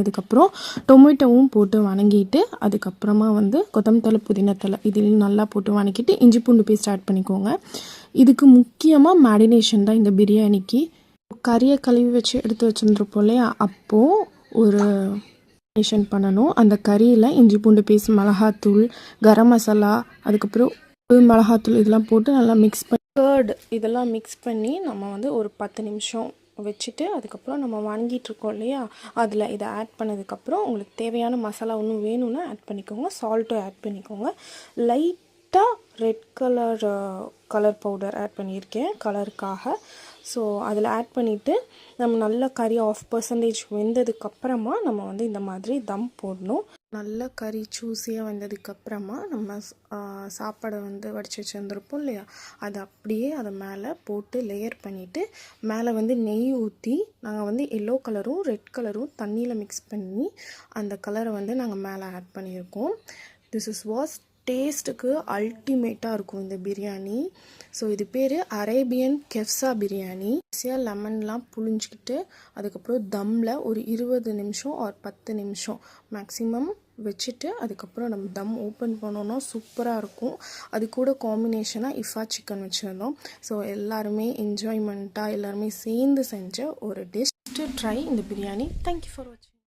பண்ணதுக்கப்புறம் டொமேட்டோவும் போட்டு வணங்கிட்டு அதுக்கப்புறமா வந்து கொத்தமல்லி புதினா தழை இதில் நல்லா போட்டு வணக்கிட்டு இஞ்சி பூண்டு பேஸ்ட் ஆட் பண்ணிக்கோங்க. இதுக்கு முக்கியமாக மேரினேஷன் தான் இந்த பிரியாணிக்கு. கறியை கழுவி வச்சு எடுத்து வச்சுருந்துருப்போம் இல்லையா, அப்போது ஒரு மேரினேஷன் பண்ணணும். அந்த கறியில் இஞ்சி பூண்டு பேஸ்ட், மிளகாத்தூள், கரம் மசாலா, அதுக்கப்புறம் மிளகாத்தூள் இதெல்லாம் போட்டு நல்லா மிக்ஸ் பண்ணி கர்டு இதெல்லாம் மிக்ஸ் பண்ணி நம்ம வந்து ஒரு 10 நிமிஷம் வச்சுட்டு அதுக்கப்புறம் நம்ம வணங்கிட்டுருக்கோம் இல்லையா, அதில் இதை ஆட் பண்ணதுக்கப்புறம் உங்களுக்கு தேவையான மசாலா ஒன்றும் வேணும்னா ஆட் பண்ணிக்கோங்க. சால்ட்டும் ஆட் பண்ணிக்கோங்க. லைட்டாக ரெட் கலர் பவுடர் ஆட் பண்ணியிருக்கேன் கலருக்காக. ஸோ அதில் ஆட் பண்ணிவிட்டு நம்ம நல்லா கறி 1/2% வெந்ததுக்கப்புறமா நம்ம வந்து இந்த மாதிரி தம் போடணும். நல்ல கறி ஜூஸியாக வந்ததுக்கப்புறமா நம்ம சாப்பாடை வந்து வடித்து வச்சுருந்துருப்போம் இல்லையா, அது அப்படியே அதை மேலே போட்டு லேயர் பண்ணிவிட்டு மேலே வந்து நெய் ஊற்றி நாங்கள் வந்து எல்லோ கலரும் ரெட் கலரும் தண்ணியில் மிக்ஸ் பண்ணி அந்த கலரை வந்து நாங்கள் மேலே ஆட் பண்ணியிருக்கோம். திஸ் இஸ் வாஸ் டேஸ்ட்டுக்கு அல்டிமேட்டாக இருக்கும் இந்த பிரியாணி. ஸோ இது பேர் அரேபியன் கெஃப்ஸா பிரியாணி. ஈஸியாக லெமன்லாம் புழிஞ்சிக்கிட்டு அதுக்கப்புறம் தம்மில் ஒரு 20 நிமிஷம் ஒரு 10 நிமிஷம் மேக்ஸிமம் வச்சுட்டு அதுக்கப்புறம் நம்ம தம் ஓப்பன் பண்ணோன்னா சூப்பராக இருக்கும். அது கூட காம்பினேஷனாக இஃபா சிக்கன் வச்சுருந்தோம். ஸோ எல்லாருமே என்ஜாய்மெண்ட்டாக எல்லாருமே சேர்ந்து செஞ்ச ஒரு டிஷ். ட்ரை இந்த பிரியாணி. தேங்க்யூ ஃபார் வாட்சிங்.